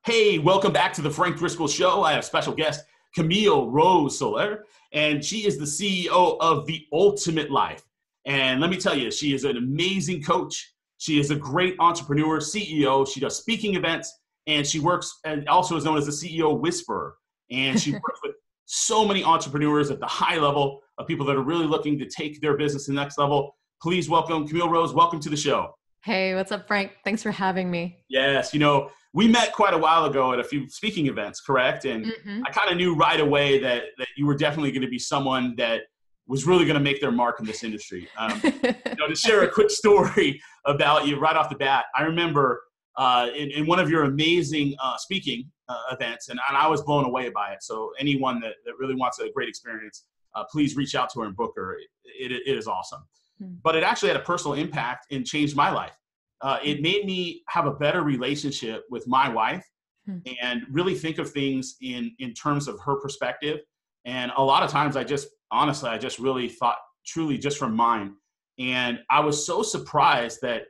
Hey, welcome back to the Frank Driscoll Show. I have special guest, Kamille Rose Soler, and she is the CEO of The Ultimate Life. And let me tell you, she is an amazing coach. She is a great entrepreneur, CEO. She does speaking events, and she works and also is known as the CEO Whisperer. And she works with so many entrepreneurs at the high level of people that are really looking to take their business to the next level. Please welcome Kamille Rose. Welcome to the show. Hey, what's up, Frank? Thanks for having me. Yes, we met quite a while ago at a few speaking events, correct? And I kind of knew right away that you were definitely going to be someone that was really going to make their mark in this industry. To share a quick story about you right off the bat, I remember in one of your amazing speaking events, and I was blown away by it. So anyone that really wants a great experience, please reach out to her and book her. It is awesome. But it actually had a personal impact and changed my life. It made me have a better relationship with my wife and really think of things in terms of her perspective. And a lot of times I just really thought truly just from mine. And I was so surprised that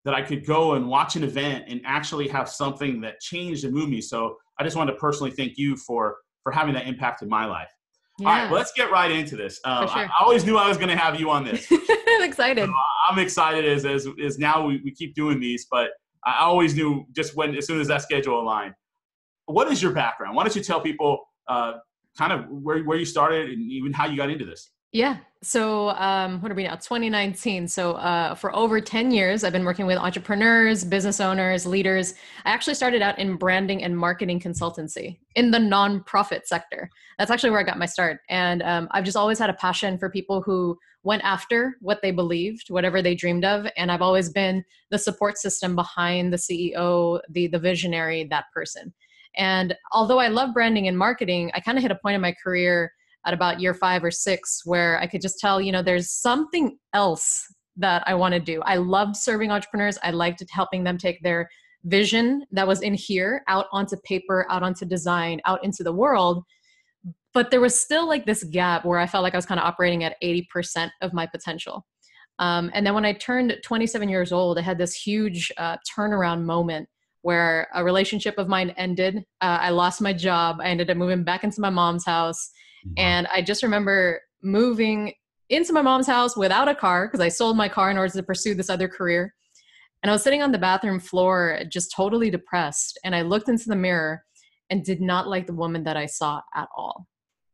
I could go and watch an event and actually have something that changed and moved me. So I just wanted to personally thank you for having that impact in my life. Yeah. All right, let's get right into this. Sure. I always knew I was going to have you on this. I'm excited. So I'm excited as now we keep doing these, but I always knew just as soon as that schedule aligned. What is your background? Why don't you tell people kind of where you started and even how you got into this? Yeah. So what are we now? 2019. So for over 10 years, I've been working with entrepreneurs, business owners, leaders. I actually started out in branding and marketing consultancy in the nonprofit sector. That's actually where I got my start. And I've just always had a passion for people who went after what they believed, whatever they dreamed of. And I've always been the support system behind the CEO, the visionary, that person. And although I love branding and marketing, I kind of hit a point in my career at about year 5 or 6 where I could just tell, there's something else that I want to do. I loved serving entrepreneurs. I liked helping them take their vision that was in here out onto paper, out onto design, out into the world. But there was still like this gap where I felt like I was kind of operating at 80% of my potential. And then when I turned 27 years old, I had this huge turnaround moment where a relationship of mine ended. I lost my job. I ended up moving back into my mom's house. And I just remember moving into my mom's house without a car because I sold my car in order to pursue this other career. And I was sitting on the bathroom floor, just totally depressed. And I looked into the mirror and did not like the woman that I saw at all.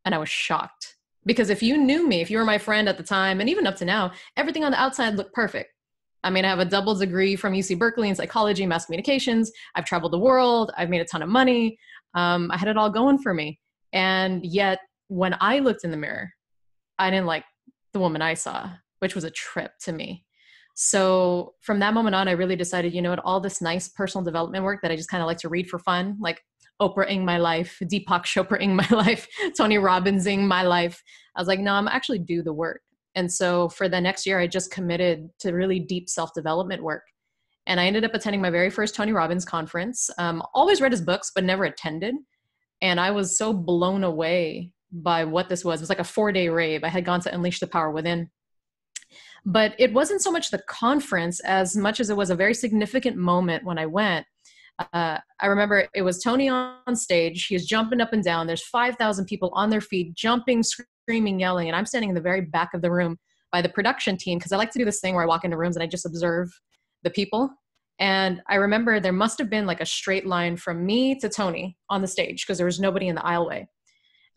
And I was shocked because if you knew me, if you were my friend at the time, and even up to now, everything on the outside looked perfect. I mean, I have a double degree from UC Berkeley in psychology and mass communications. I've traveled the world. I've made a ton of money. I had it all going for me. And yet, when I looked in the mirror, I didn't like the woman I saw, which was a trip to me. So from that moment on, I really decided, all this nice personal development work that I just kind of like to read for fun, like Oprah-ing my life, Deepak Chopra-ing my life, Tony Robbins-ing my life. I was like, no, I'm actually do the work. And so for the next year, I just committed to really deep self-development work. And I ended up attending my very first Tony Robbins conference. Always read his books, but never attended. And I was so blown away by what this was. It was like a 4-day rave. I had gone to Unleash the Power Within. But it wasn't so much the conference as much as it was a very significant moment when I went. I remember it was Tony on stage. He was jumping up and down. There's 5,000 people on their feet, jumping, screaming, yelling. And I'm standing in the very back of the room by the production team because I like to do this thing where I walk into rooms and I just observe the people. And I remember there must have been like a straight line from me to Tony on the stage because there was nobody in the aisleway.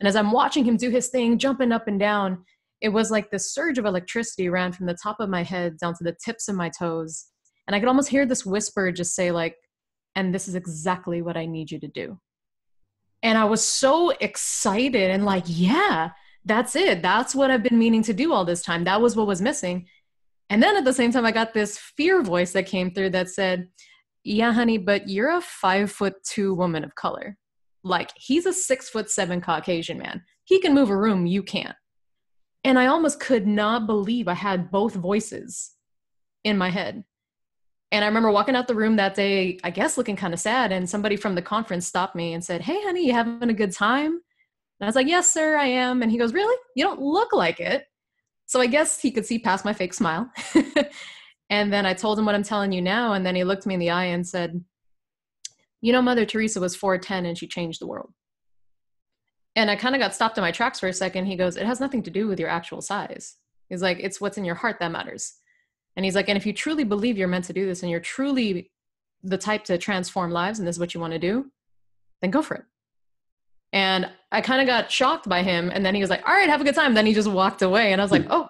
And as I'm watching him do his thing, jumping up and down, it was like this surge of electricity ran from the top of my head down to the tips of my toes. And I could almost hear this whisper just say like, and this is exactly what I need you to do. And I was so excited and like, yeah, that's it. That's what I've been meaning to do all this time. That was what was missing. And then at the same time, I got this fear voice that came through that said, yeah, honey, but you're a 5'2" woman of color. Like he's a 6'7" Caucasian man. He can move a room, you can't. And I almost could not believe I had both voices in my head. And I remember walking out the room that day, I guess looking kind of sad. And somebody from the conference stopped me and said, hey, honey, you having a good time? And I was like, yes, sir, I am. And he goes, really? You don't look like it. So I guess he could see past my fake smile. And then I told him what I'm telling you now. And then he looked me in the eye and said, Mother Teresa was 4'10" and she changed the world. And I kind of got stopped in my tracks for a second. He goes, it has nothing to do with your actual size. He's like, it's what's in your heart that matters. And he's like, and if you truly believe you're meant to do this and you're truly the type to transform lives and this is what you want to do, then go for it. And I kind of got shocked by him. And then he was like, all right, have a good time. Then he just walked away. And I was like, oh,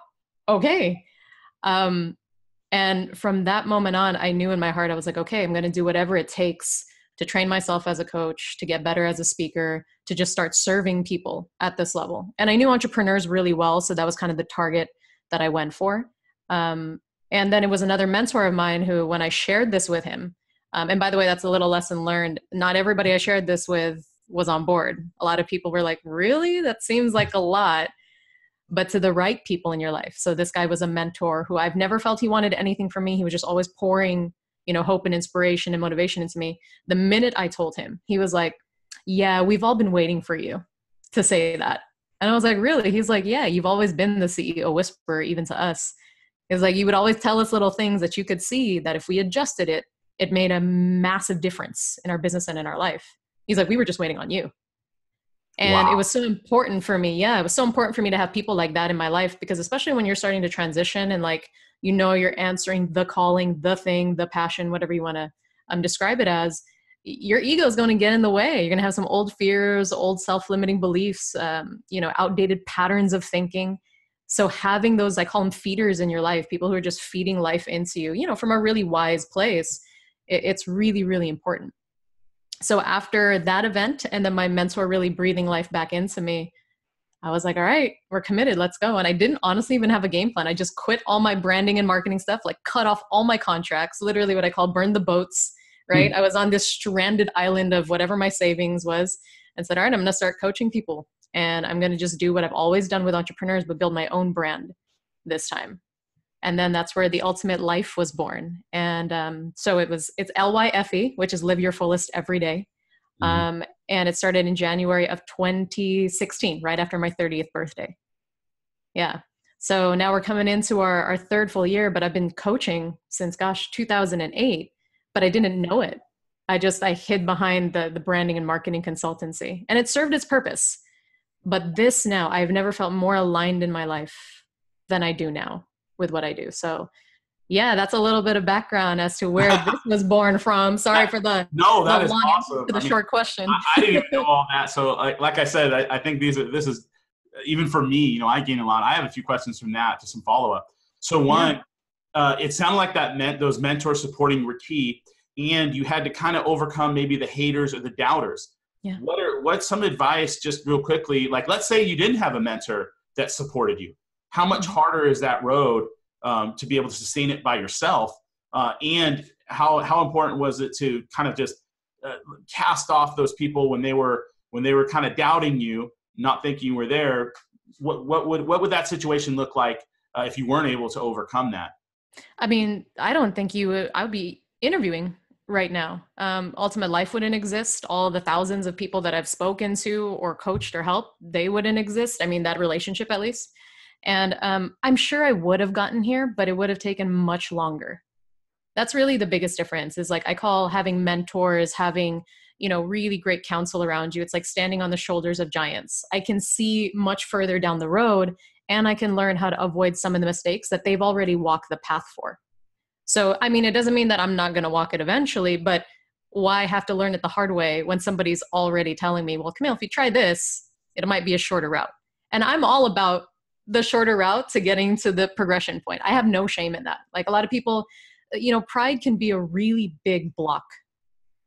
okay. And from that moment on, I knew in my heart, I was like, okay, I'm going to do whatever it takes to train myself as a coach, to get better as a speaker, to just start serving people at this level. And I knew entrepreneurs really well. So that was kind of the target that I went for. And then it was another mentor of mine who, when I shared this with him, and by the way, that's a little lesson learned. Not everybody I shared this with was on board. A lot of people were like, really? That seems like a lot. But to the right people in your life. So this guy was a mentor who I've never felt he wanted anything from me. He was just always pouring, hope and inspiration and motivation into me. The minute I told him, he was like, yeah, we've all been waiting for you to say that. And I was like, really? He's like, yeah, you've always been the CEO whisperer, even to us. It's like, you would always tell us little things that you could see that if we adjusted it, it made a massive difference in our business and in our life. He's like, we were just waiting on you. And It was so important for me. Yeah, it was so important for me to have people like that in my life, because especially when you're starting to transition and you're answering the calling, the thing, the passion, whatever you want to describe it as, your ego is going to get in the way. You're going to have some old fears, old self-limiting beliefs, outdated patterns of thinking. So having those, I call them feeders in your life, people who are just feeding life into you, from a really wise place, it's really, really important. So after that event, and then my mentor really breathing life back into me, I was like, all right, we're committed. Let's go. And I didn't honestly even have a game plan. I just quit all my branding and marketing stuff, cut off all my contracts, literally what I call burn the boats, right? I was on this stranded island of whatever my savings was, and said, all right, I'm going to start coaching people. And I'm going to just do what I've always done with entrepreneurs, but build my own brand this time. And then that's where the Ultimate Life was born. And so it's LYFE, which is live your fullest every day. And it started in January of 2016, right after my 30th birthday. Yeah. So now we're coming into our third full year, but I've been coaching since, 2008, but I didn't know it. I hid behind the branding and marketing consultancy, and it served its purpose. But this now, I've never felt more aligned in my life than I do now with what I do. So yeah, that's a little bit of background as to where this was born from. Sorry for the that is awesome. For the short question. I didn't even know all that. So like I said, I think this is, even for me, I gain a lot. I have a few questions from that to some follow-up. So one, it sounded like that meant those mentors supporting were key, and you had to kind of overcome maybe the haters or the doubters. Yeah. What's some advice, just real quickly? Let's say you didn't have a mentor that supported you. How much harder is that road to be able to sustain it by yourself? And how important was it to kind of just cast off those people when they were kind of doubting you, not thinking you were there? What would that situation look like if you weren't able to overcome that? I mean, I don't think I would be interviewing right now. Ultimate Life wouldn't exist. All the thousands of people that I've spoken to or coached or helped, they wouldn't exist. I mean, that relationship at least. And I'm sure I would have gotten here, but it would have taken much longer. That's really the biggest difference, is I call having mentors, having, really great counsel around you. It's like standing on the shoulders of giants. I can see much further down the road, and I can learn how to avoid some of the mistakes that they've already walked the path for. So, I mean, it doesn't mean that I'm not going to walk it eventually, but why have to learn it the hard way when somebody's already telling me, well, Kamille, if you try this, it might be a shorter route. And I'm all about the shorter route to getting to the progression point. I have no shame in that. A lot of people, pride can be a really big block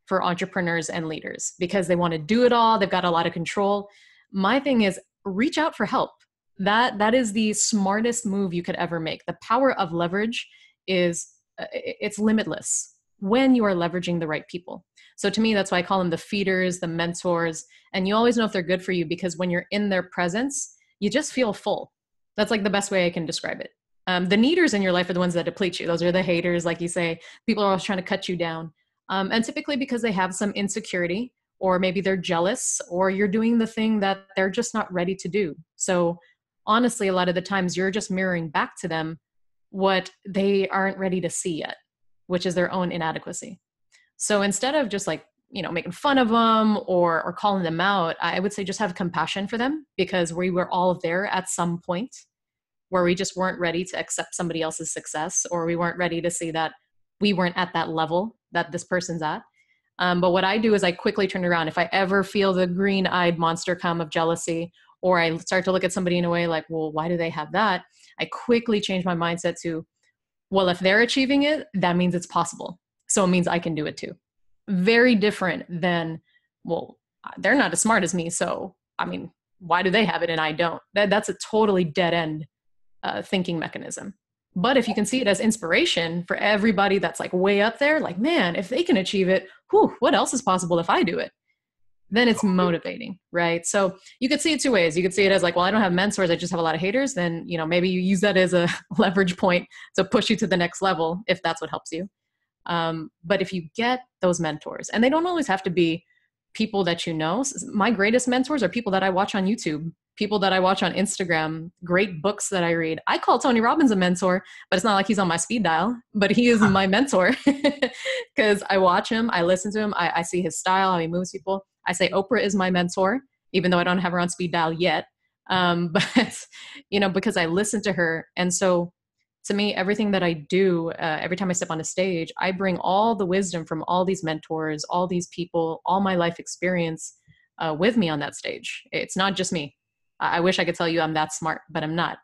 for entrepreneurs and leaders because they want to do it all. They've got a lot of control. My thing is, reach out for help. That is the smartest move you could ever make. The power of leverage it's limitless when you are leveraging the right people. So to me, that's why I call them the feeders, the mentors, and you always know if they're good for you because when you're in their presence, you just feel full. That's the best way I can describe it. The needers in your life are the ones that deplete you. Those are the haters, like you say. People are always trying to cut you down. And typically because they have some insecurity, or maybe they're jealous, or you're doing the thing that they're just not ready to do. So honestly, a lot of the times you're just mirroring back to them what they aren't ready to see yet, which is their own inadequacy. So instead of just making fun of them or calling them out. I would say just have compassion for them, because we were all there at some point where we just weren't ready to accept somebody else's success, or we weren't ready to see that we weren't at that level that this person's at. But what I do is I quickly turn around. If I ever feel the green-eyed monster come of jealousy, or I start to look at somebody in a way like, well, why do they have that? I quickly change my mindset to, well, if they're achieving it, that means it's possible. So it means I can do it too. Very different than, well, they're not as smart as me. So, why do they have it and I don't? That's a totally dead end thinking mechanism. But if you can see it as inspiration for everybody that's like way up there, like, man, if they can achieve it, what else is possible if I do it? Then it's motivating, right? So you could see it two ways. You could see it as like, well, I don't have mentors, I just have a lot of haters. Then, maybe you use that as a leverage point to push you to the next level, if that's what helps you. But if you get those mentors, and they don't always have to be people that you know. My greatest mentors are people that I watch on YouTube, people that I watch on Instagram, great books that I read. I call Tony Robbins a mentor, but it's not like he's on my speed dial, but he is my mentor because I watch him, I listen to him, I see his style, how he moves people. I say Oprah is my mentor, even though I don't have her on speed dial yet. But, because I listen to her. And so to me, everything that I do, every time I step on a stage, I bring all the wisdom from all these mentors, all these people, all my life experience with me on that stage. It's not just me. I wish I could tell you I'm that smart, but I'm not.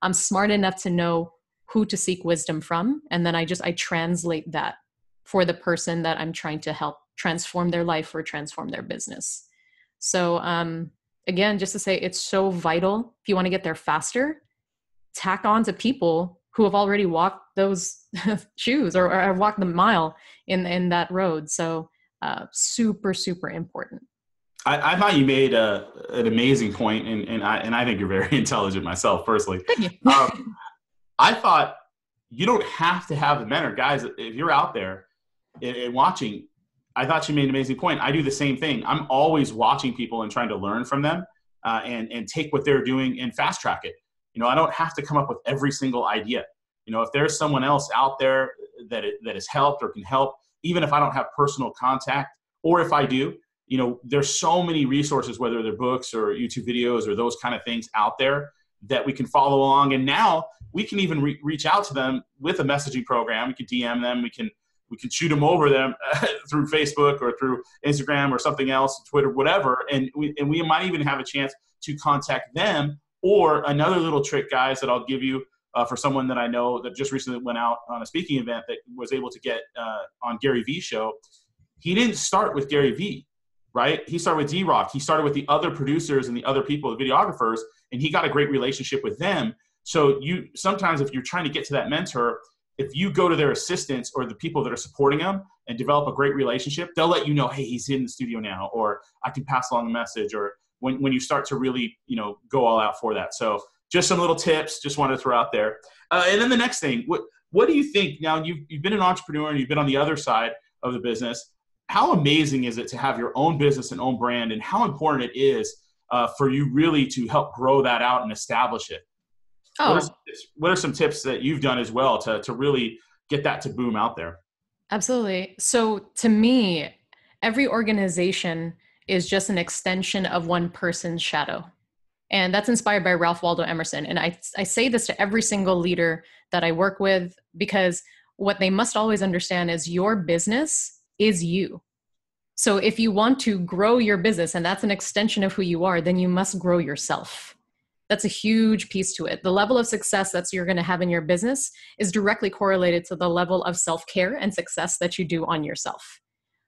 I'm smart enough to know who to seek wisdom from. And then I translate that for the person that I'm trying to help transform their life or transform their business. So again, just to say, it's so vital. If you want to get there faster, tack on to people who have already walked those shoes or walked the mile in that road. So super, super important. I thought you made an amazing point, and I think you're very intelligent myself, personally. Thank you. I thought you don't have to have a mentor. Guys, if you're out there and watching, I thought you made an amazing point. I do the same thing. I'm always watching people and trying to learn from them and take what they're doing and fast track it. I don't have to come up with every single idea. If there's someone else out there that has helped or can help, even if I don't have personal contact, or if I do, there's so many resources, whether they're books or YouTube videos or those kind of things out there that we can follow along. And now we can even reach out to them with a messaging program. We can DM them. We can shoot them over them through Facebook or through Instagram or something else, Twitter, whatever. And we might even have a chance to contact them. Or another little trick, guys, that I'll give you for someone that I know that just recently went out on a speaking event that was able to get on Gary V's show. He didn't start with Gary V, right? He started with D-Rock. He started with the other producers and the other people, the videographers, and he got a great relationship with them. So sometimes if you're trying to get to that mentor, if you go to their assistants or the people that are supporting them and develop a great relationship, they'll let you know, hey, he's in the studio now, or I can pass along a message, or when you start to really, go all out for that. So just some little tips, just wanted to throw out there. And then the next thing, what do you think? Now you've been an entrepreneur and you've been on the other side of the business. How amazing is it to have your own business and own brand, and how important it is for you really to help grow that out and establish it? Oh. What are some tips that you've done as well to really get that to boom out there? Absolutely. So to me, every organization is just an extension of one person's shadow. And that's inspired by Ralph Waldo Emerson. And I say this to every single leader that I work with, because what they must always understand is your business is you. So if you want to grow your business, and that's an extension of who you are, then you must grow yourself. That's a huge piece to it. The level of success that you're going to have in your business is directly correlated to the level of self-care and success that you do on yourself.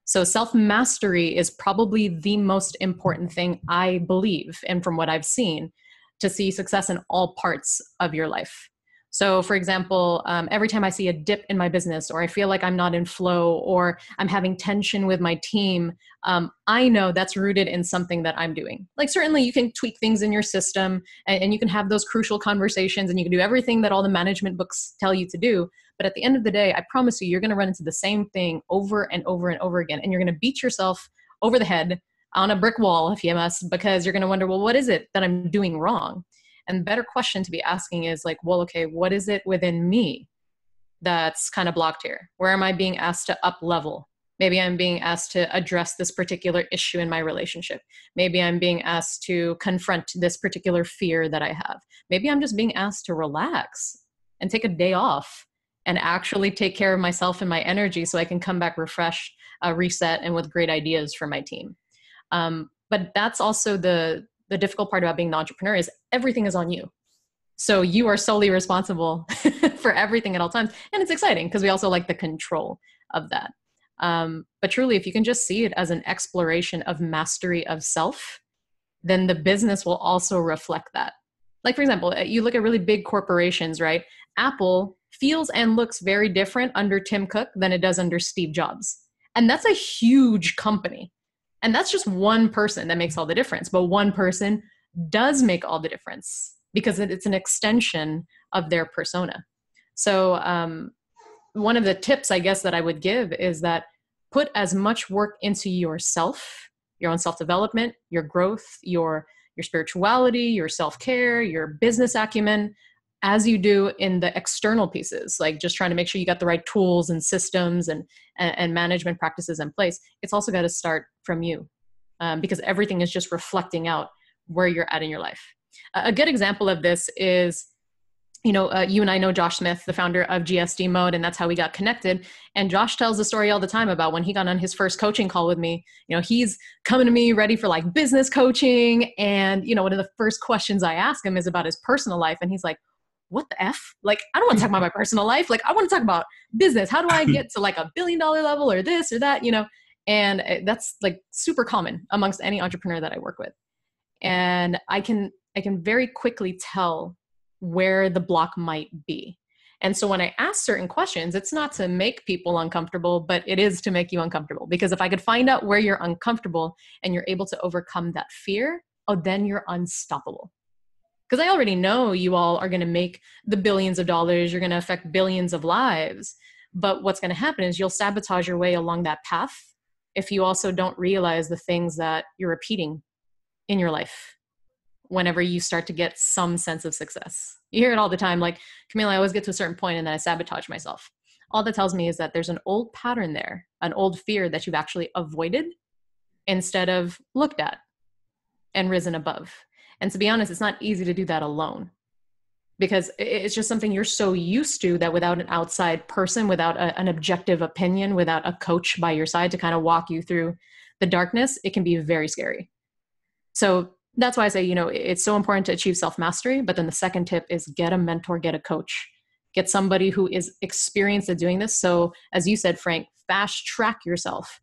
So self-mastery is probably the most important thing, I believe, and from what I've seen, to see success in all parts of your life. So for example, every time I see a dip in my business, or I feel like I'm not in flow, or I'm having tension with my team, I know that's rooted in something that I'm doing. Like certainly you can tweak things in your system and you can have those crucial conversations and you can do everything that all the management books tell you to do. But at the end of the day, I promise you're going to run into the same thing over and over and over again. And you're going to beat yourself over the head on a brick wall, if you must, because you're going to wonder, well, what is it that I'm doing wrong? And better question to be asking is like, well, okay, what is it within me that's kind of blocked here? Where am I being asked to up level? Maybe I'm being asked to address this particular issue in my relationship. Maybe I'm being asked to confront this particular fear that I have. Maybe I'm just being asked to relax and take a day off and actually take care of myself and my energy so I can come back refreshed, reset, and with great ideas for my team. But that's also the difficult part about being an entrepreneur is everything is on you. So you are solely responsible for everything at all times. And it's exciting because we also like the control of that. But truly, if you can just see it as an exploration of mastery of self, then the business will also reflect that. Like, for example, you look at really big corporations, right? Apple feels and looks very different under Tim Cook than it does under Steve Jobs. And that's a huge company. And that's just one person that makes all the difference. But one person does make all the difference because it's an extension of their persona. So one of the tips, I guess, that I would give is that put as much work into yourself, your own self-development, your growth, your spirituality, your self-care, your business acumen, as you do in the external pieces, like just trying to make sure you got the right tools and systems and management practices in place. It's also got to start from you because everything is just reflecting out where you're at in your life. A good example of this is, you and I know Josh Smith, the founder of GSD Mode, and that's how we got connected. And Josh tells the story all the time about when he got on his first coaching call with me. He's coming to me ready for like business coaching. And, one of the first questions I ask him is about his personal life. And he's like, what the F? Like, I don't want to talk about my personal life. Like, I want to talk about business. How do I get to like $1 billion level or this or that, And that's like super common amongst any entrepreneur that I work with. And I can very quickly tell where the block might be. And so when I ask certain questions, it's not to make people uncomfortable, but it is to make you uncomfortable. Because if I could find out where you're uncomfortable and you're able to overcome that fear, then you're unstoppable. Because I already know you all are going to make the billions of dollars, you're going to affect billions of lives. But what's going to happen is you'll sabotage your way along that path if you also don't realize the things that you're repeating in your life whenever you start to get some sense of success. You hear it all the time, like, Kamille, I always get to a certain point and then I sabotage myself. All that tells me is that there's an old pattern there, an old fear that you've actually avoided instead of looked at and risen above. And to be honest, it's not easy to do that alone because it's just something you're so used to that without an outside person, without an objective opinion, without a coach by your side to kind of walk you through the darkness, it can be very scary. So that's why I say, it's so important to achieve self-mastery. But then the second tip is get a mentor, get a coach, get somebody who is experienced at doing this. So as you said, Frank, fast track yourself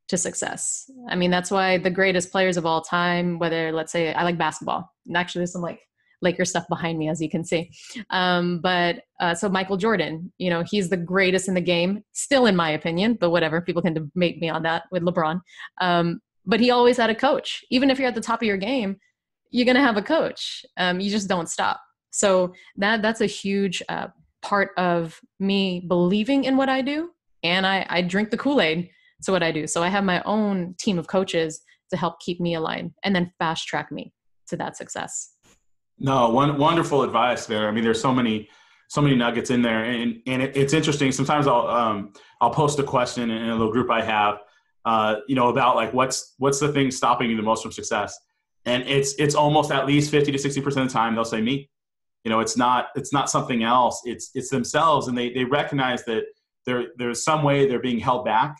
to success. I mean, that's why the greatest players of all time, whether, let's say, I like basketball, and actually there's some like Laker stuff behind me, as you can see. So Michael Jordan, he's the greatest in the game, still in my opinion, but whatever, people can debate me on that with LeBron. But he always had a coach. Even if you're at the top of your game, you're going to have a coach. You just don't stop. So that's a huge part of me believing in what I do. And I drink the Kool-Aid to what I do. So I have my own team of coaches to help keep me aligned and then fast track me to that success. No, wonderful advice there. I mean, there's so many nuggets in there, and it's interesting. Sometimes I'll post a question in a little group I have, about like what's the thing stopping you the most from success, and it's almost at least 50 to 60% of the time they'll say me. It's not something else. It's themselves, and they recognize that there's some way they're being held back,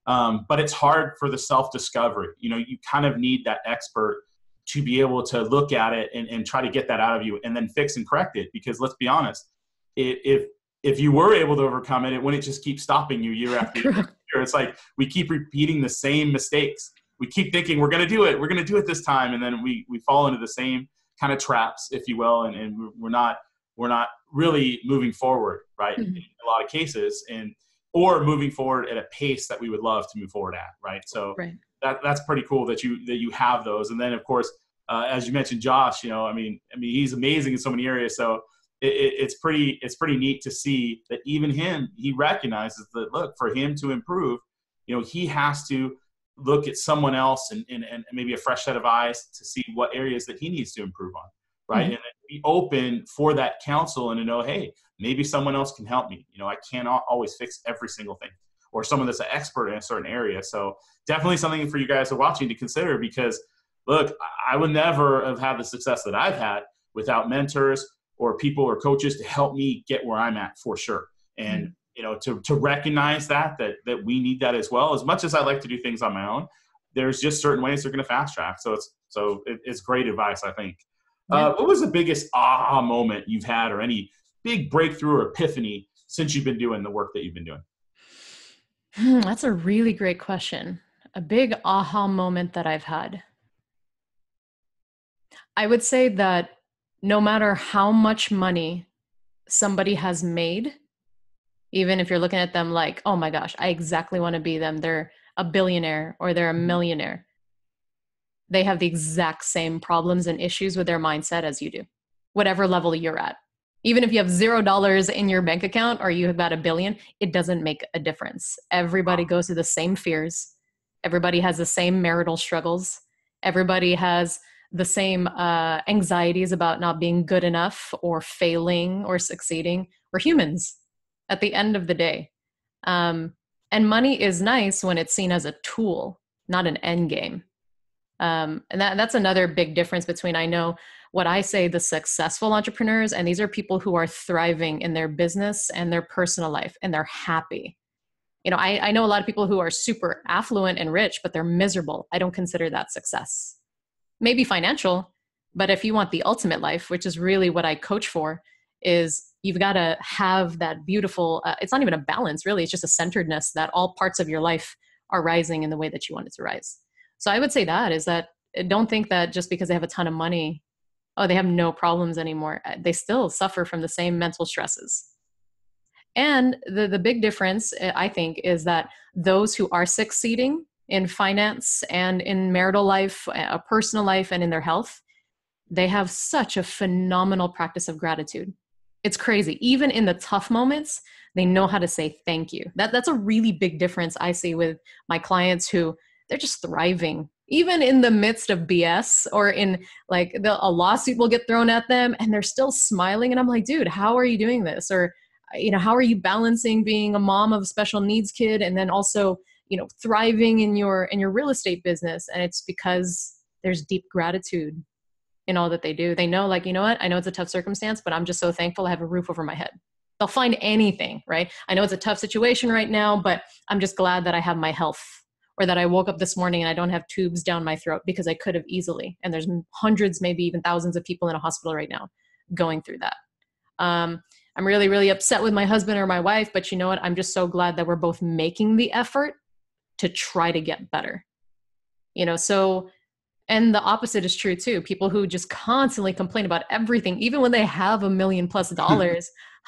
but it's hard for the self-discovery. You kind of need that expert to be able to look at it and try to get that out of you and then fix and correct it. Because let's be honest, if you were able to overcome it, it wouldn't just keep stopping you year after year. It's like we keep repeating the same mistakes. We keep thinking we're going to do it. We're going to do it this time. And then we fall into the same kind of traps, if you will. And we're not really moving forward, right? Mm-hmm. In a lot of cases, or moving forward at a pace that we would love to move forward at. Right. So right. That's pretty cool that you have those. And then of course, as you mentioned, Josh, I mean, he's amazing in so many areas. So it's pretty neat to see that even he recognizes that, look, for him to improve, he has to look at someone else and maybe a fresh set of eyes to see what areas that he needs to improve on. Right. Mm-hmm. And then be open for that counsel and to know, hey, maybe someone else can help me. I cannot always fix every single thing. or someone that's an expert in a certain area. So definitely something for you guys who are watching to consider, because look, I would never have had the success that I've had without mentors or people or coaches to help me get where I'm at, for sure. And, to recognize that we need that as well. As much as I like to do things on my own, there's just certain ways they're going to fast track. So it's great advice, I think. Yeah. What was the biggest aha moment you've had, or any big breakthrough or epiphany since you've been doing the work that you've been doing? That's a really great question. A big aha moment that I've had. I would say that no matter how much money somebody has made, even if you're looking at them like, oh my gosh, I exactly want to be them. They're a billionaire or they're a millionaire. They have the exact same problems and issues with their mindset as you do, whatever level you're at. Even if you have $0 in your bank account or you have got $1 billion, it doesn't make a difference. Everybody goes through the same fears. Everybody has the same marital struggles. Everybody has the same anxieties about not being good enough or failing or succeeding. We're humans at the end of the day. And money is nice when it's seen as a tool, not an end game. And that's another big difference between, I know what I say, the successful entrepreneurs, and these are people who are thriving in their business and their personal life, and they're happy. I know a lot of people who are super affluent and rich, but they're miserable. I don't consider that success. Maybe financial, but if you want the ultimate life, which is really what I coach for, is you've got to have that beautiful, it's not even a balance, really. It's just a centeredness that all parts of your life are rising in the way that you want it to rise. So I would say that is that don't think that just because they have a ton of money, they have no problems anymore. They still suffer from the same mental stresses. And the big difference, I think, is that those who are succeeding in finance and in marital life, a personal life, and in their health, they have such a phenomenal practice of gratitude. It's crazy. Even in the tough moments, they know how to say thank you. That's a really big difference I see with my clients who they're just thriving, even in the midst of BS or in like a lawsuit will get thrown at them and they're still smiling. And I'm like, dude, how are you doing this? Or, how are you balancing being a mom of a special needs kid and then also, thriving in your real estate business? And it's because there's deep gratitude in all that they do. They know, like, you know what? I know it's a tough circumstance, but I'm just so thankful I have a roof over my head. They'll find anything, right? I know it's a tough situation right now, but I'm just glad that I have my health, or that I woke up this morning and I don't have tubes down my throat, because I could have easily. And there's hundreds, maybe even thousands of people in a hospital right now going through that. I'm really, really upset with my husband or my wife, but you know what? I'm just so glad that we're both making the effort to try to get better. So, and the opposite is true too. People who just constantly complain about everything, even when they have $1 million+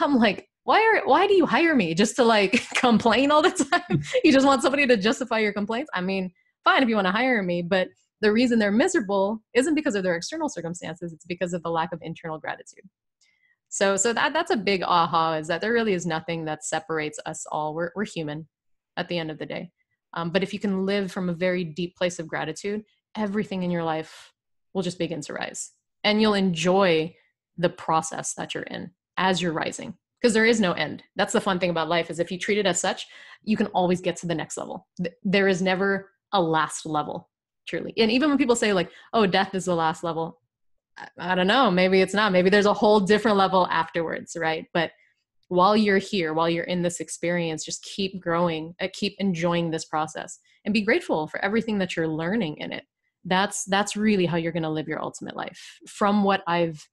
I'm like, why do you hire me? Just to like complain all the time? You just want somebody to justify your complaints? I mean, fine if you want to hire me, but the reason they're miserable isn't because of their external circumstances. It's because of the lack of internal gratitude. So that's a big aha, is that there really is nothing that separates us all. We're human at the end of the day. But if you can live from a very deep place of gratitude, everything in your life will just begin to rise, and you'll enjoy the process that you're in as you're rising, because there is no end. That's the fun thing about life, is if you treat it as such, you can always get to the next level. There is never a last level, truly. And even when people say like, oh, death is the last level, I don't know, maybe it's not. Maybe there's a whole different level afterwards, right? But while you're here, while you're in this experience, just keep growing, keep enjoying this process, and be grateful for everything that you're learning in it. That's really how you're going to live your ultimate life, from what I've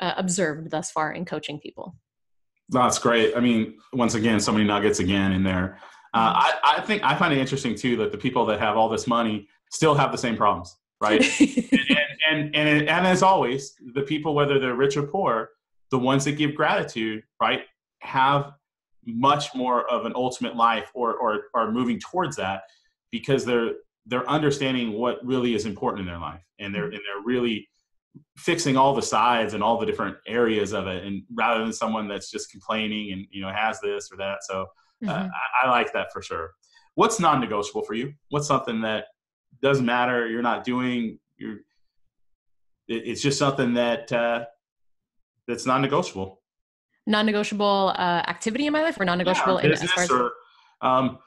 observed thus far in coaching people. That's great. I mean, once again, so many nuggets again in there. I think I find it interesting too that the people that have all this money still have the same problems, right? and as always, the people, whether they're rich or poor, the ones that give gratitude, right, have much more of an ultimate life, or are moving towards that, because they're understanding what really is important in their life, and they're really fixing all the sides and all the different areas of it, and rather than someone that's just complaining and has this or that. So I like that for sure. What's non-negotiable for you? What's something that doesn't matter, you're not doing, it's just something that that's non-negotiable? Non-negotiable activity in my life, or non-negotiable in business, or Um,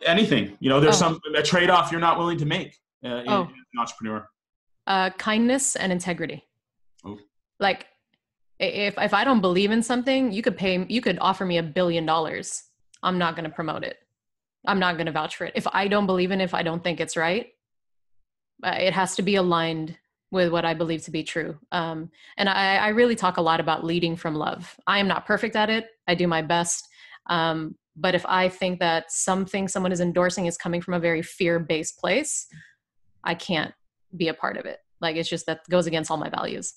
anything, there's a trade-off you're not willing to make in an entrepreneur. Kindness and integrity. Ooh. Like if I don't believe in something, you could offer me $1 billion. I'm not going to promote it. I'm not going to vouch for it. If I don't believe in it, if I don't think it's right, it has to be aligned with what I believe to be true. And I really talk a lot about leading from love. I am not perfect at it. I do my best. But if I think that something someone is endorsing is coming from a very fear-based place, I can't be a part of it. Like, it's just, that goes against all my values.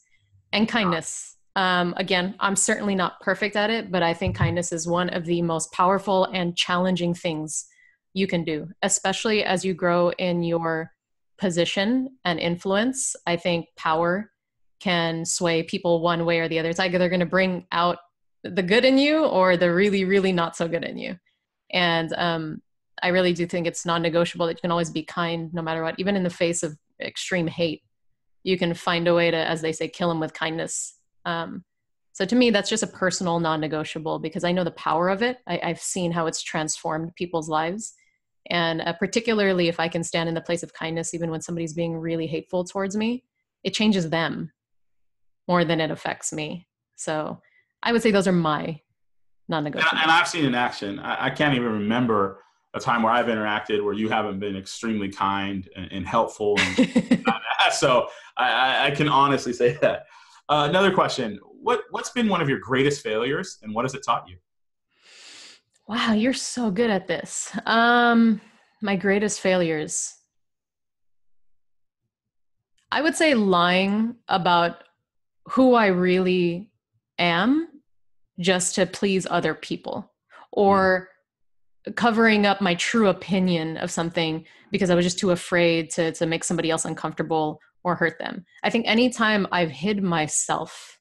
And kindness. Again, I'm certainly not perfect at it, but I think kindness is one of the most powerful and challenging things you can do, especially as you grow in your position and influence. I think power can sway people one way or the other. It's either they're going to bring out the good in you or the really, really not so good in you. And I really do think it's non-negotiable that you can always be kind no matter what. Even in the face of extreme hate, you can find a way to, as they say, kill them with kindness. So to me, that's just a personal non-negotiable, because I know the power of it. I've seen how it's transformed people's lives. And particularly if I can stand in the place of kindness, even when somebody's being really hateful towards me, it changes them more than it affects me. So I would say those are my non-negotiables. And I've seen in action. I can't even remember a time where I've interacted where you haven't been extremely kind and helpful. And so I can honestly say that. Another question. What's been one of your greatest failures, and what has it taught you? Wow, you're so good at this. My greatest failures. I would say lying about who I really am just to please other people, or covering up my true opinion of something because I was just too afraid to make somebody else uncomfortable or hurt them. I think anytime I've hid myself,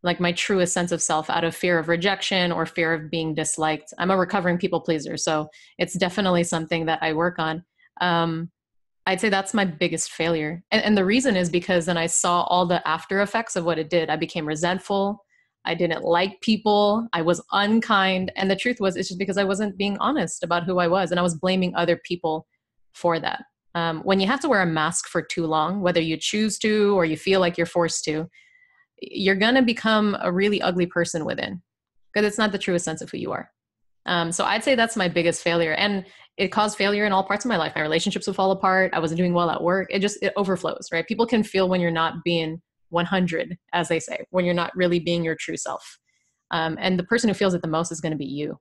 like my truest sense of self, out of fear of rejection or fear of being disliked, I'm a recovering people pleaser. So it's definitely something that I work on. I'd say that's my biggest failure. And the reason is because then I saw all the after effects of what it did. I became resentful. I didn't like people. I was unkind. And the truth was, it's just because I wasn't being honest about who I was. And I was blaming other people for that. When you have to wear a mask for too long, whether you choose to or you feel like you're forced to, you're going to become a really ugly person within, because it's not the truest sense of who you are. So I'd say that's my biggest failure. And it caused failure in all parts of my life. My relationships would fall apart. I wasn't doing well at work. It overflows, right? People can feel when you're not being 100, as they say, when you're not really being your true self. And the person who feels it the most is going to be you.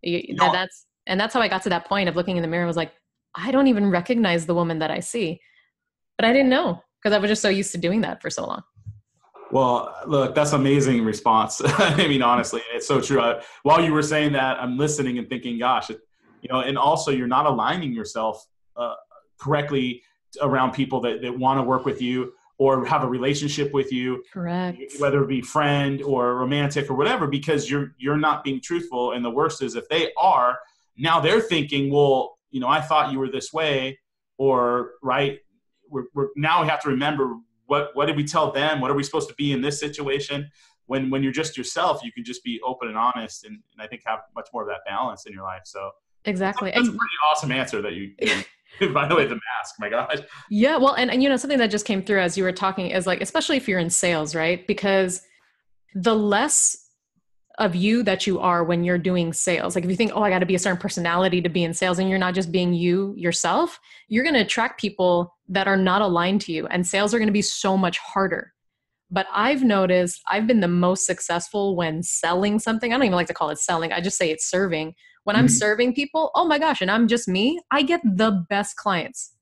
That's how I got to that point of looking in the mirror and was like, I don't even recognize the woman that I see. But I didn't know, because I was just so used to doing that for so long. Well, look, that's an amazing response. I mean, honestly, it's so true. While you were saying that, I'm listening and thinking, gosh, and also you're not aligning yourself correctly around people that want to work with you or have a relationship with you. Correct. Whether it be friend or romantic or whatever, because you're not being truthful. And the worst is if they are, now they're thinking, well, I thought you were this way, or right. We're now we have to remember what did we tell them? What are we supposed to be in this situation? When you're just yourself, you can just be open and honest, and I think have much more of that balance in your life. So exactly. That's a pretty awesome answer that you by the way, the mask, my gosh. Yeah. Well, and something that just came through as you were talking is like, especially if you're in sales, right? Because the less of you that you are when you're doing sales, like if you think, oh, I got to be a certain personality to be in sales, and you're not just being you yourself, you're going to attract people that are not aligned to you, and sales are going to be so much harder. But I've noticed I've been the most successful when selling something. I don't even like to call it selling. I just say it's serving. When I'm serving people, oh my gosh, and I'm just me, I get the best clients.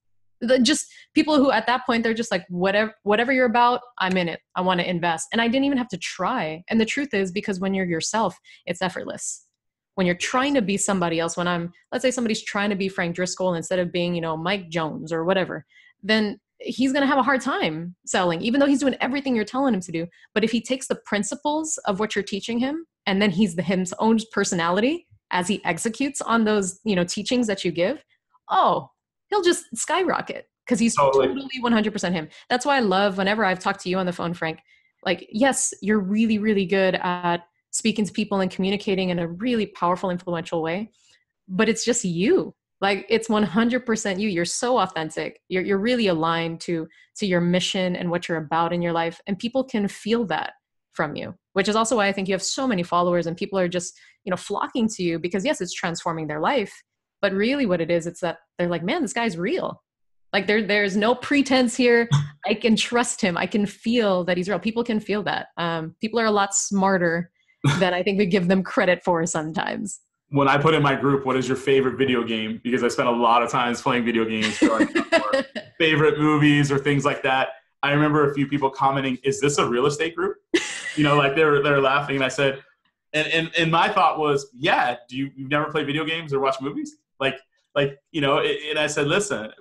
Just people who at that point, they're just like, whatever you're about, I'm in it. I want to invest. And I didn't even have to try. And the truth is, because when you're yourself, it's effortless. When you're trying to be somebody else, let's say somebody's trying to be Frank Driscoll instead of being, Mike Jones or whatever, then he's going to have a hard time selling, even though he's doing everything you're telling him to do. But if he takes the principles of what you're teaching him, and then he's his own personality as he executes on those, teachings that you give, he'll just skyrocket, because he's totally 100% him. That's why I love whenever I've talked to you on the phone, Frank, like, yes, you're really, really good at speaking to people and communicating in a really powerful, influential way. but it's just you. Like it's 100% you. You're so authentic. You're really aligned to your mission and what you're about in your life. And people can feel that from you, which is also why I think you have so many followers and people are just, flocking to you because yes, it's transforming their life. But really what it is, it's that they're like, man, this guy's real. Like there's no pretense here. I can trust him. I can feel that he's real. People can feel that. People are a lot smarter than I think we give them credit for sometimes. When I put in my group, what is your favorite video game? Because I spent a lot of times playing video games, growing up, or favorite movies or things like that. I remember a few people commenting, is this a real estate group? Like they're laughing. And I said, and my thought was, yeah, you've never played video games or watch movies? And I said, listen,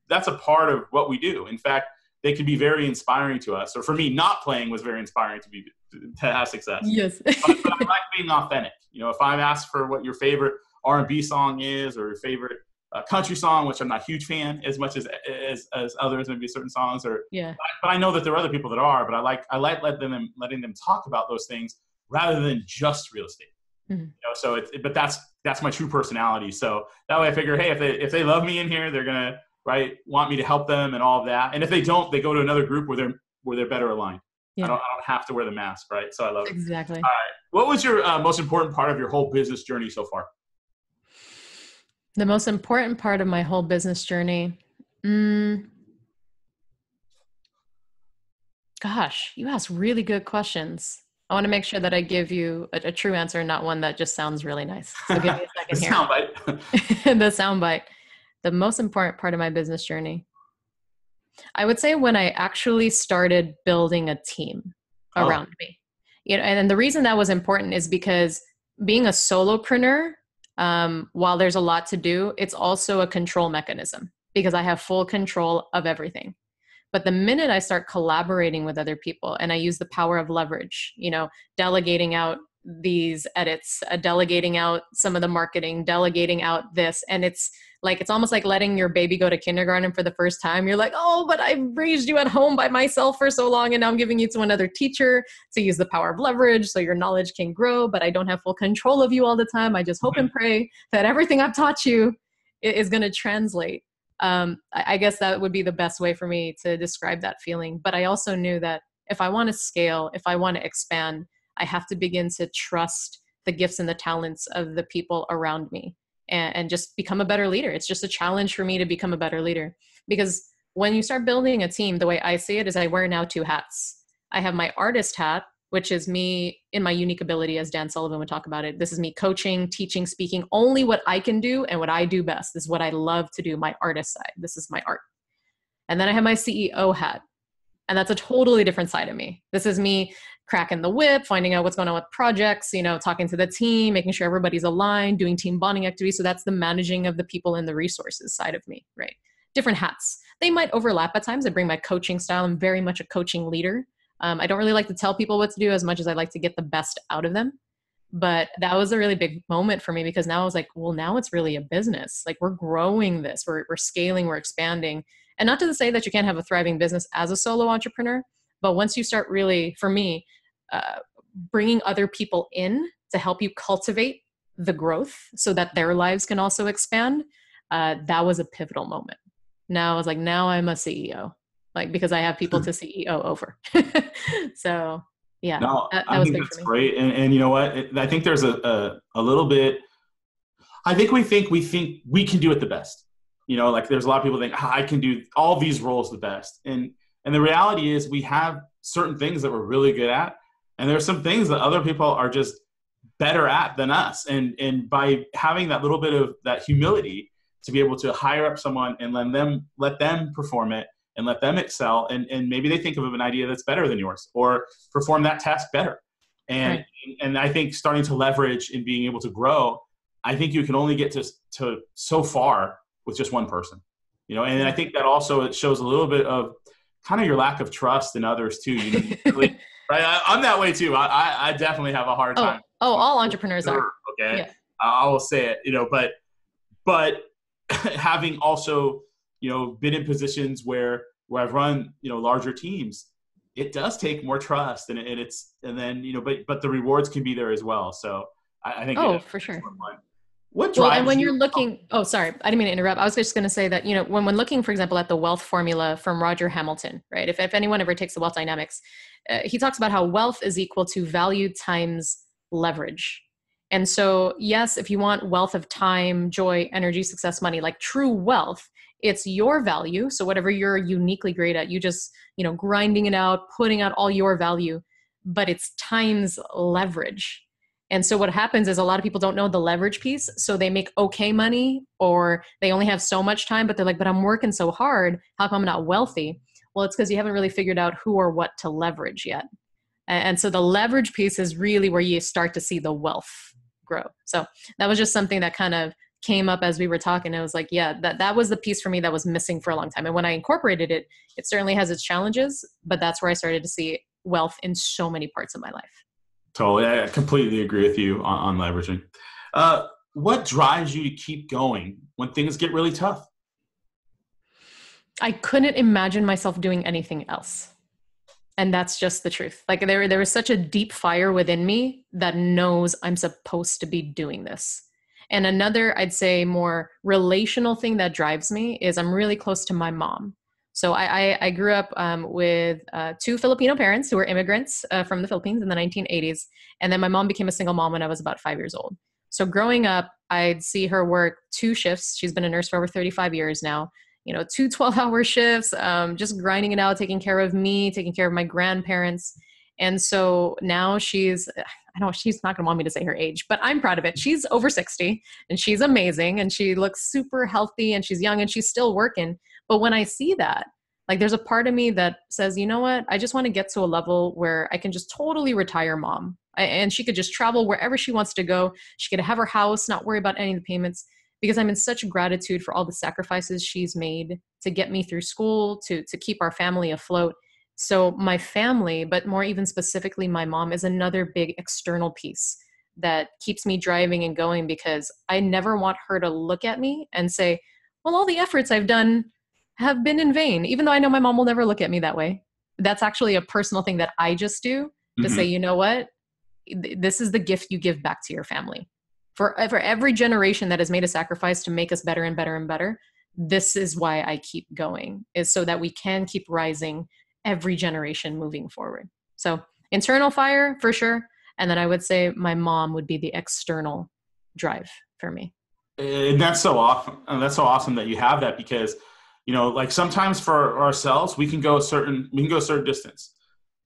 that's a part of what we do. In fact, they can be very inspiring to us. Or for me, not playing was very inspiring to have success. Yes. but I like being authentic. If I'm asked for what your favorite R&B song is or your favorite country song, which I'm not a huge fan as much as others, maybe certain songs, but I know that there are other people that are. But I like letting them talk about those things rather than just real estate. Mm-hmm. So but that's my true personality. So that way I figure, hey, if they love me in here, they're gonna want me to help them and all of that. And if they don't, they go to another group where they're better aligned. Yeah. I don't have to wear the mask, right? So I love it. Exactly. All right. What was your most important part of your whole business journey so far? The most important part of my whole business journey. Gosh, you ask really good questions. I want to make sure that I give you a true answer, not one that just sounds really nice. So give me a second here. Soundbite. The soundbite. The most important part of my business journey. I would say when I actually started building a team around me. And the reason that was important is because being a solopreneur, while there's a lot to do, it's also a control mechanism because I have full control of everything. But the minute I start collaborating with other people and I use the power of leverage, delegating out these edits, delegating out some of the marketing, delegating out this. And it's almost like letting your baby go to kindergarten for the first time. You're like, oh, but I raised you at home by myself for so long. And now I'm giving you to another teacher to use the power of leverage so your knowledge can grow, but I don't have full control of you all the time. I just hope and pray that everything I've taught you is going to translate. I guess that would be the best way for me to describe that feeling. But I also knew that if I want to scale, if I want to expand, I have to begin to trust the gifts and the talents of the people around me and just become a better leader. It's just a challenge for me to become a better leader because when you start building a team, the way I see it is I wear now two hats. I have my artist hat, which is me in my unique ability, as Dan Sullivan would talk about it. This is me coaching, teaching, speaking, only what I can do and what I do best. This is what I love to do, my artist side. This is my art. And then I have my CEO hat. And that's a totally different side of me. This is me cracking the whip, finding out what's going on with projects, talking to the team, making sure everybody's aligned, doing team bonding activities. So that's the managing of the people and the resources side of me, right? Different hats. They might overlap at times. I bring my coaching style. I'm very much a coaching leader. I don't really like to tell people what to do as much as I like to get the best out of them. But that was a really big moment for me because now I was like, well, now it's really a business. Like we're growing this, we're scaling, we're expanding. And not to say that you can't have a thriving business as a solo entrepreneur, but once you start really, for me, bringing other people in to help you cultivate the growth so that their lives can also expand, that was a pivotal moment. Now I was like, now I'm a CEO, because I have people to CEO over. So yeah, no, that I was think big that's for me. great. And you know what? I think there's a little bit, I think we think we can do it the best. There's a lot of people think, I can do all these roles the best. And the reality is we have certain things that we're really good at. And there's some things that other people are just better at than us. And by having that little bit of that humility to be able to hire up someone and let them perform it and let them excel. And maybe they think of an idea that's better than yours or perform that task better. And, right. And I think starting to leverage and being able to grow, I think you can only get to so far with just one person, and I think that also it shows a little bit of kind of your lack of trust in others too. Right? I'm that way too. I definitely have a hard time. All entrepreneurs are. Okay. Yeah. I will say it, but having also, been in positions where I've run, larger teams, it does take more trust and then, but the rewards can be there as well. So I think. For sure. What Well, and drives when you? you're looking, oh, sorry, I didn't mean to interrupt. I was just going to say that, when looking, for example, at the wealth formula from Roger Hamilton, right? If anyone ever takes the wealth dynamics, he talks about how wealth is equal to value times leverage. And so, yes, if you want wealth of time, joy, energy, success, money, like true wealth, it's your value. So whatever you're uniquely great at, you just, grinding it out, putting out all your value, but it's times leverage. And so what happens is a lot of people don't know the leverage piece. So they make okay money, or they only have so much time, but they're like, but I'm working so hard. How come I'm not wealthy? Well, it's because you haven't really figured out who or what to leverage yet. And so the leverage piece is really where you start to see the wealth grow. So that was just something that kind of came up as we were talking. It was like, yeah, that was the piece for me that was missing for a long time. And when I incorporated it, it certainly has its challenges, but that's where I started to see wealth in so many parts of my life. Totally. I completely agree with you on leveraging. What drives you to keep going when things get really tough? I couldn't imagine myself doing anything else. And that's just the truth. Like there was such a deep fire within me that knows I'm supposed to be doing this. And another, I'd say, more relational thing that drives me is I'm really close to my mom. So I grew up with two Filipino parents who were immigrants from the Philippines in the 1980s. And then my mom became a single mom when I was about 5 years old. So growing up, I'd see her work 2 shifts. She's been a nurse for over 35 years now. 2 12-hour shifts, just grinding it out, taking care of me, taking care of my grandparents. And so now she's not going to want me to say her age, but I'm proud of it. She's over 60 and she's amazing and she looks super healthy and she's young and she's still working. But when I see that, like there's a part of me that says, you know what, I just want to get to a level where I can just totally retire mom. And she could just travel wherever she wants to go. She could have her house, not worry about any of the payments, because I'm in such gratitude for all the sacrifices she's made to get me through school, to keep our family afloat. So my family, but more even specifically my mom, is another big external piece that keeps me driving and going, because I never want her to look at me and say, well, all the efforts I've done have been in vain, even though I know my mom will never look at me that way. That's actually a personal thing that I just do to say, you know what, this is the gift you give back to your family. For every generation that has made a sacrifice to make us better and better and better, this is why I keep going, is so that we can keep rising every generation moving forward. So internal fire for sure. And then I would say my mom would be the external drive for me. And that's so awesome. And that's so awesome that you have that, because, like sometimes for ourselves, we can go a certain distance.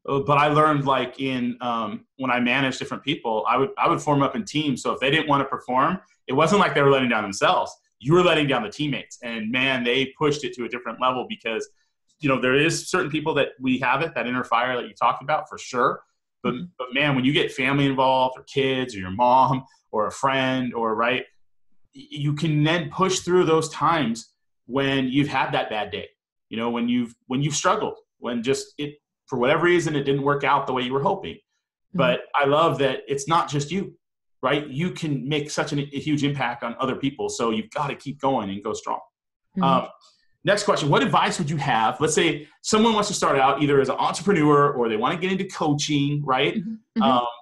But I learned, like when I managed different people, I would form up in teams. So if they didn't want to perform, it wasn't like they were letting down themselves. You were letting down the teammates, and man, they pushed it to a different level, because there is certain people that we have that inner fire that you talked about for sure. But man, when you get family involved, or kids, or your mom, or a friend, or right, you can then push through those times when you've had that bad day. When you've struggled, when just it, for whatever reason, it didn't work out the way you were hoping. But I love that it's not just you, right? You can make such a huge impact on other people. So you've got to keep going and go strong. Next question. What advice would you have? Let's say someone wants to start out either as an entrepreneur or they want to get into coaching, right?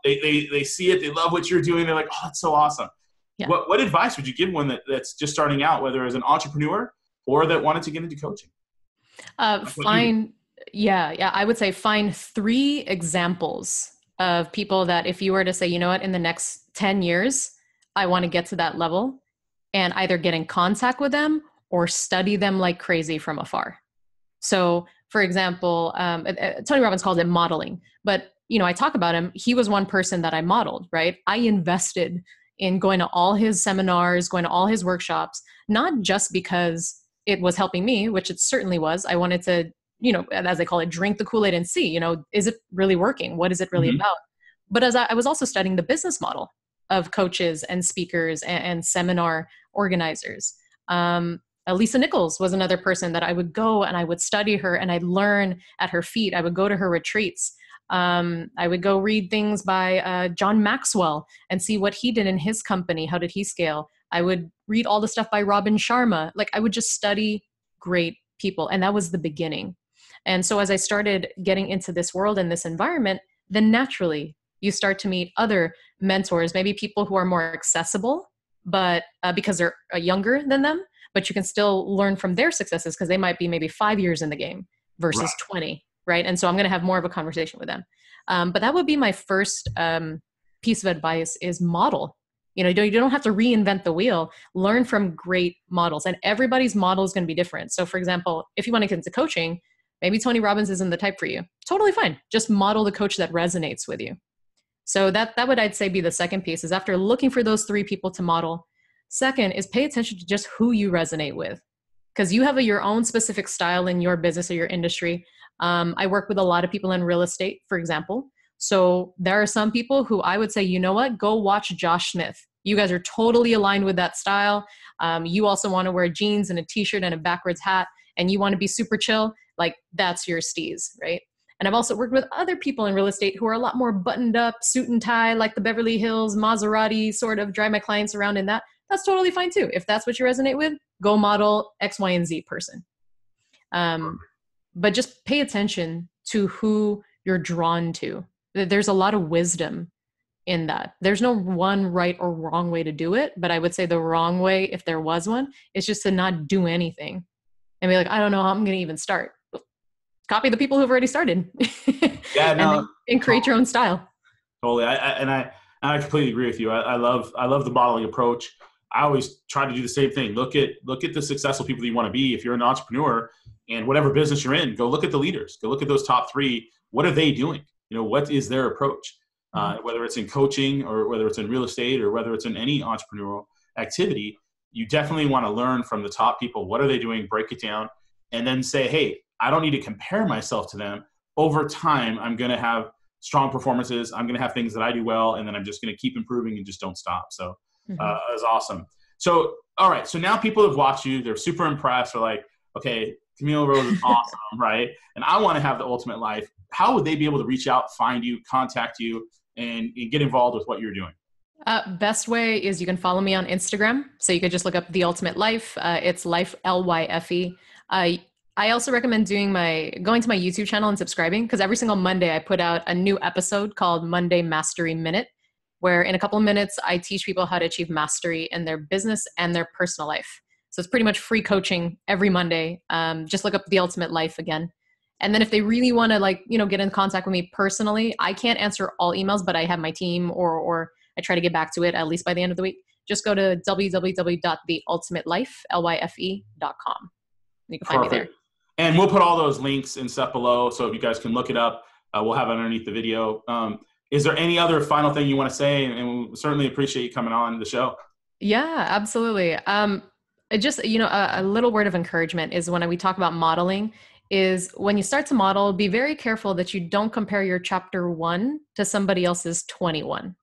They see it. They love what you're doing. They're like, oh, that's so awesome. Yeah. What advice would you give one that's just starting out, whether as an entrepreneur or that wanted to get into coaching? I would say find 3 examples of people that if you were to say, you know what, in the next 10 years, I want to get to that level, and either get in contact with them or study them like crazy from afar. So for example, Tony Robbins calls it modeling, but I talk about him. He was one person that I modeled, right? I invested in going to all his seminars, going to all his workshops, not just because it was helping me, which it certainly was. I wanted to, as they call it, drink the Kool-Aid and see, is it really working? What is it really about? But as I was also studying the business model of coaches and speakers and seminar organizers. Lisa Nichols was another person that I would go and I would study her and I'd learn at her feet. I would go to her retreats. I would go read things by John Maxwell and see what he did in his company. How did he scale? I would read all the stuff by Robin Sharma. Like I would just study great people. And that was the beginning. And so as I started getting into this world and this environment, then naturally you start to meet other mentors, maybe people who are more accessible, but because they're younger than them, but you can still learn from their successes because they might be maybe 5 years in the game versus 20, right? And so I'm going to have more of a conversation with them. But that would be my first piece of advice is model. You don't have to reinvent the wheel. Learn from great models, and everybody's model is going to be different. So for example, if you want to get into coaching, maybe Tony Robbins isn't the type for you. Totally fine. Just model the coach that resonates with you. So that would, I'd say, be the second piece is after looking for those 3 people to model. Second is pay attention to just who you resonate with, because you have your own specific style in your business or your industry. I work with a lot of people in real estate, for example. So there are some people who I would say, you know what, go watch Josh Smith. You guys are totally aligned with that style. You also want to wear jeans and a t-shirt and a backwards hat, and you want to be super chill. Like that's your steez, right? And I've also worked with other people in real estate who are a lot more buttoned up, suit and tie, like the Beverly Hills, Maserati, sort of drive my clients around in that. That's totally fine too. If that's what you resonate with, go model X, Y, and Z person. But just pay attention to who you're drawn to. There's a lot of wisdom in that. There's no one right or wrong way to do it, but I would say the wrong way, if there was one, is just to not do anything and be like, I don't know how I'm going to even start. Copy the people who've already started. Yeah, no, and create your own style. Totally. I completely agree with you. I love the modeling approach. I always try to do the same thing. Look at the successful people that you want to be. If you're an entrepreneur and whatever business you're in, go look at the leaders. Go look at those top 3. What are they doing? What is their approach? Whether it's in coaching or whether it's in real estate or whether it's in any entrepreneurial activity, you definitely want to learn from the top people. What are they doing? Break it down and then say, hey, I don't need to compare myself to them. Over time, I'm going to have strong performances. I'm going to have things that I do well, and then I'm just going to keep improving and just don't stop. So it was awesome. So, all right. So now people have watched you. They're super impressed. They're like, okay, Kamille Rose is awesome, right? And I want to have the ultimate life. How would they be able to reach out, find you, contact you, and get involved with what you're doing? Best way is you can follow me on Instagram. So you could just look up The Ultimate Life. It's Life, L-Y-F-E. I also recommend going to my YouTube channel and subscribing, because every single Monday I put out a new episode called Monday Mastery Minute, where in a couple of minutes I teach people how to achieve mastery in their business and their personal life. So it's pretty much free coaching every Monday. Just look up The Ultimate Life again. And then if they really want to get in contact with me personally, I can't answer all emails, but I have my team or I try to get back to it at least by the end of the week. Just go to www.theultimatelife.com. You can find me there. And we'll put all those links and stuff below, so you guys can look it up. We'll have it underneath the video. Is there any other final thing you want to say? And we certainly appreciate you coming on the show. Yeah, absolutely. Just, a little word of encouragement is when we talk about modeling is when you start to model, be very careful that you don't compare your chapter 1 to somebody else's 21.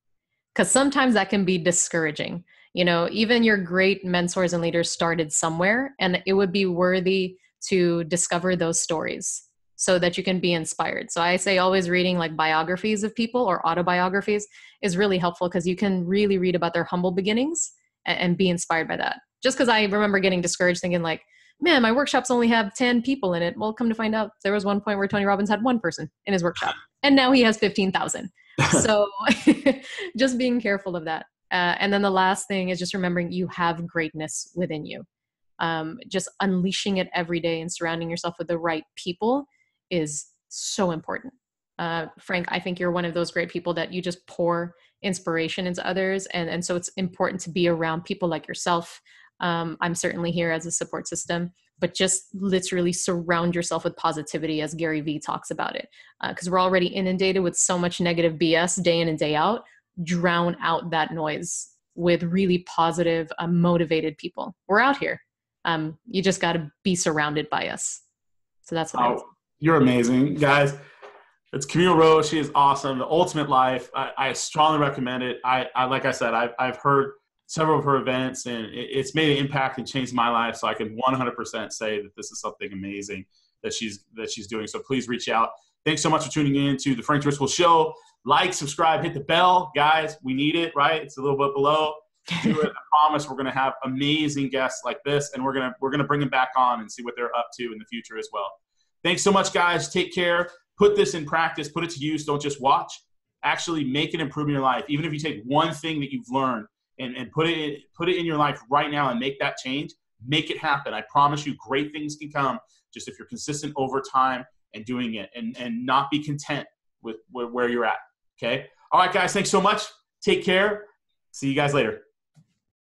Because sometimes that can be discouraging. Even your great mentors and leaders started somewhere, and it would be worthy to discover those stories so that you can be inspired. So I say always reading biographies of people or autobiographies is really helpful, because you can really read about their humble beginnings and be inspired by that. Just because I remember getting discouraged thinking man, my workshops only have 10 people in it. Well, come to find out, there was one point where Tony Robbins had 1 person in his workshop, and now he has 15,000. So just being careful of that. And then the last thing is just remembering you have greatness within you. Just unleashing it every day and surrounding yourself with the right people is so important. Frank, I think you're one of those great people that you just pour inspiration into others. And so it's important to be around people like yourself. I'm certainly here as a support system, but just literally surround yourself with positivity, as Gary Vee talks about it. Because we're already inundated with so much negative BS day in and day out. Drown out that noise with really positive, motivated people. We're out here. You just got to be surrounded by us. So that's what I would say. You're amazing, guys. It's Kamille Rose. She is awesome. The Ultimate Life. I strongly recommend it. I like I said, I've heard several of her events, and it's made an impact and changed my life. So I can 100% say that this is something amazing that she's doing. So please reach out. Thanks so much for tuning in to the Frank Driscoll Show. Like, subscribe, hit the bell, guys. We need it, right? It's a little bit below. Do it. I promise we're going to have amazing guests like this, and we're going to bring them back on and see what they're up to in the future as well. Thanks so much, guys. Take care. Put this in practice. Put it to use. Don't just watch. Actually make an improvement in your life. Even if you take one thing that you've learned and put it in your life right now and make that change. Make it happen. I promise you, great things can come just if you're consistent over time and doing it, and not be content with where you're at. Okay. All right, guys. Thanks so much. Take care. See you guys later.